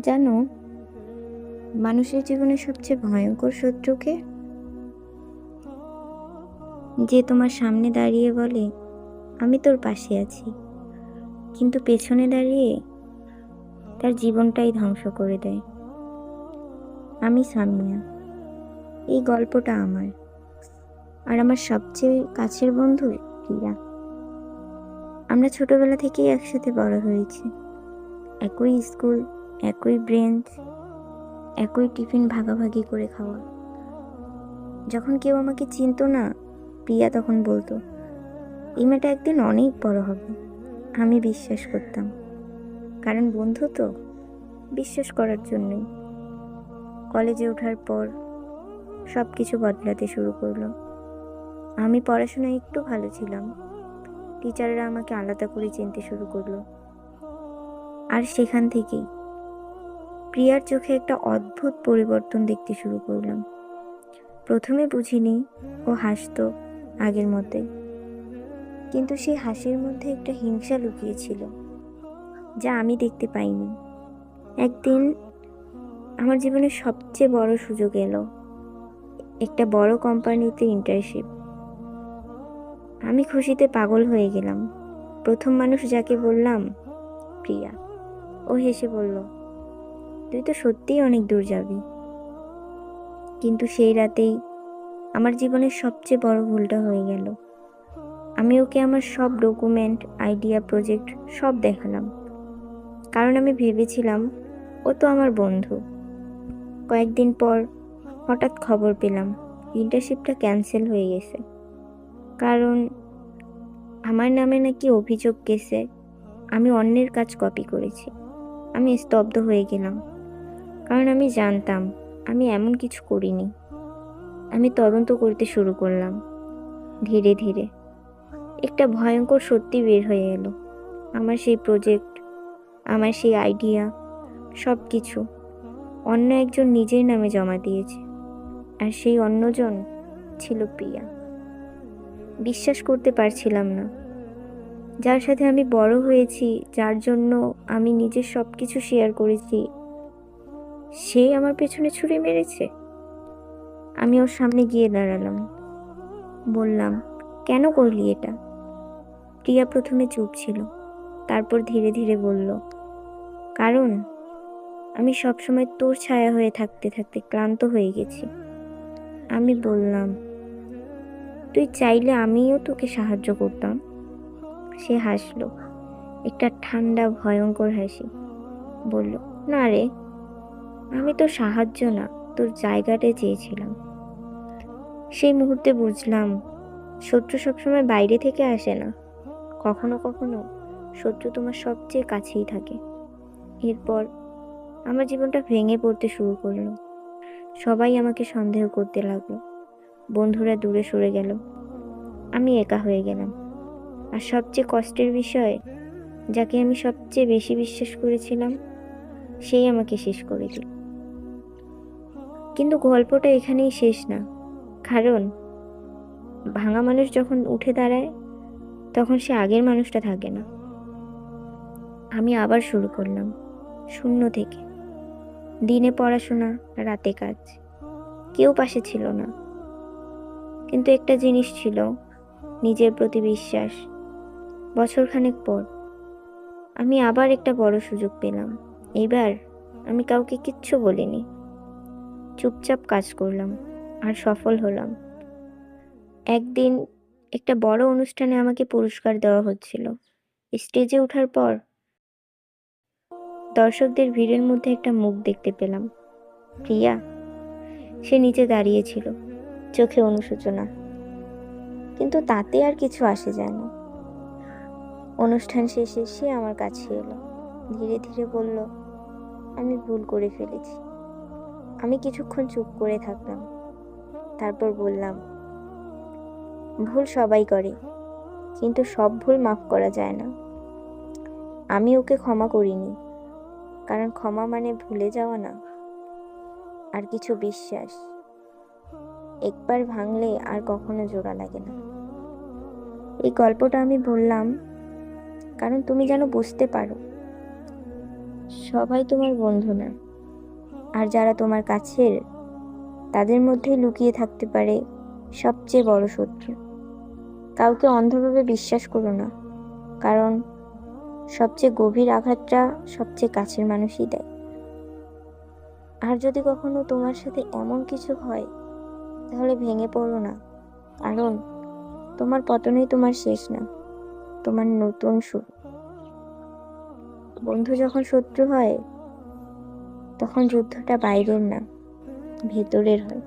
জানো, মানুষের জীবনে সবচেয়ে ভয়ঙ্কর শত্রুকে, যে তোমার সামনে দাঁড়িয়ে বলে আমি তোর পাশে আছি, কিন্তু পেছনে দাঁড়িয়ে তার জীবনটাই ধ্বংস করে দেয়। আমি সামিয়া। এই গল্পটা আমার আর আমার সবচেয়ে কাছের বন্ধু রিয়া। আমরা ছোটবেলা থেকেই একসাথে বড় হয়েছি। একই স্কুল, একই ব্রেঞ্চ, একই টিফিন ভাগাভাগি করে খাওয়া। যখন কেউ আমাকে চিনতো না, প্রিয়া তখন বলতো এই মেয়েটা একদিন অনেক বড় হবে। আমি বিশ্বাস করতাম, কারণ বন্ধু তো বিশ্বাস করার জন্যই। কলেজে ওঠার পর সব কিছু বদলাতে শুরু করলো। আমি পড়াশোনায় একটু ভালো ছিলাম, টিচাররা আমাকে আলাদা করে চিনতে শুরু করলো। আর সেখান থেকেই প্রিয়ার চোখে একটা অদ্ভুত পরিবর্তন দেখতে শুরু করলাম। প্রথমে বুঝিনি ও হাসতো আগের মতোই, কিন্তু সেই হাসির মধ্যে একটা হিংসা লুকিয়েছিল, যা আমি দেখতে পাইনি। একদিন আমার জীবনের সবচেয়ে বড় সুযোগ এলো, একটা বড় কোম্পানিতে ইন্টার্নশিপ। আমি খুশিতে পাগল হয়ে গেলাম। প্রথম মানুষ যাকে বললাম প্রিয়া, ও হেসে বলল তুই তো সত্যিই অনেক দূর যাবি। কিন্তু সেই রাতেই আমার জীবনের সবচেয়ে বড় ভুলটা হয়ে গেল। আমি ওকে আমার সব ডকুমেন্ট, আইডিয়া, প্রজেক্ট সব দেখালাম, কারণ আমি ভেবেছিলাম ও তো আমার বন্ধু। কয়েকদিন পর হঠাৎ খবর পেলাম ইন্টার্নশিপটা ক্যান্সেল হয়ে গেছে, কারণ আমার নামে নাকি অভিযোগ গেছে আমি অন্যের কাজ কপি করেছি। আমি স্তব্ধ হয়ে গেলাম, কারণ আমি জানতাম আমি এমন কিছু করিনি। আমি তদন্ত করতে শুরু করলাম। ধীরে ধীরে একটা ভয়ঙ্কর সত্যি বের হয়ে এলো। আমার সেই প্রজেক্ট, আমার সেই আইডিয়া, সব কিছু অন্য একজন নিজের নামে জমা দিয়েছে, আর সেই অন্যজন ছিল প্রিয়া। বিশ্বাস করতে পারছিলাম না, যার সাথে আমি বড় হয়েছি, যার জন্য আমি নিজের সব কিছু শেয়ার করেছি, সে আমার পেছনে ছুরি মেরেছে। আমি ওর সামনে গিয়ে দাঁড়ালাম, বললাম কেন করলি এটা? প্রিয়া প্রথমে চুপ ছিল, তারপর ধীরে ধীরে বলল কারণ আমি সবসময় তোর ছায়া হয়ে থাকতে থাকতে ক্লান্ত হয়ে গেছি। আমি বললাম তুই চাইলে আমিও তোকে সাহায্য করতাম। সে হাসলো, একটা ঠান্ডা ভয়ঙ্কর হাসি। বলল না রে, আমি তোর সাহায্য না, তোর জায়গাটা চেয়েছিলাম। সেই মুহূর্তে বুঝলাম শত্রু সবসময় বাইরে থেকে আসে না, কখনো কখনো শত্রু তোমার সবচেয়ে কাছেই থাকে। এরপর আমার জীবনটা ভেঙে পড়তে শুরু করলো। সবাই আমাকে সন্দেহ করতে লাগলো, বন্ধুরা দূরে সরে গেল, আমি একা হয়ে গেলাম। আর সবচেয়ে কষ্টের বিষয়, যাকে আমি সবচেয়ে বেশি বিশ্বাস করেছিলাম, সেই আমাকে শেষ করে দিল। কিন্তু গল্পটা এখানেই শেষ না, কারণ ভাঙা মানুষ যখন উঠে দাঁড়ায়, তখন সে আগের মানুষটা থাকে না। আমি আবার শুরু করলাম শূন্য থেকে। দিনে পড়াশোনা, রাতে কাজ, কেউ পাশে ছিল না, কিন্তু একটা জিনিস ছিল, নিজের প্রতি বিশ্বাস। বছরখানেক পর আমি আবার একটা বড় সুযোগ পেলাম। এবার আমি কাউকে কিচ্ছু বলিনি, চুপচাপ কাজ করলাম আর সফল হলাম। একদিন একটা বড় অনুষ্ঠানে আমাকে পুরস্কার দেওয়া হচ্ছিল। স্টেজে ওঠার পর দর্শকদের ভিড়ের মধ্যে একটা মুখ দেখতে পেলাম, প্রিয়া। সে নিচে দাঁড়িয়েছিল, চোখে অনুশোচনা, কিন্তু তাতে আর কিছু আসে যায় না। অনুষ্ঠান শেষে সে আমার কাছে এলো, ধীরে ধীরে বলল আমি ভুল করে ফেলেছি। আমি কিছুক্ষণ চুপ করে থাকলাম, তারপর বললাম ভুল সবাই করে, কিন্তু সব ভুল মাফ করা যায় না। আমি ওকে ক্ষমা করিনি, কারণ ক্ষমা মানে ভুলে যাওয়া না, আর কিছু বিশ্বাস একবার ভাঙলে আর কখনো জোড়া লাগে না। এই গল্পটা আমি বললাম কারণ তুমি যেন বুঝতে পারো, সবাই তোমার বন্ধু না, আর যারা তোমার কাছের তাদের মধ্যেই লুকিয়ে থাকতে পারে সবচেয়ে বড় শত্রু। কাউকে অন্ধভাবে বিশ্বাস করো না, কারণ সবচেয়ে গভীর আঘাতটা সবচেয়ে কাছের মানুষই দেয়। আর যদি কখনো তোমার সাথে এমন কিছু হয়, তাহলে ভেঙে পড়ো না, কারণ তোমার পতনই তোমার শেষ না, তোমার নতুন শুরু। বন্ধু যখন শত্রু হয়, তখন যুদ্ধটা বাইরের না, ভেতরের হয়।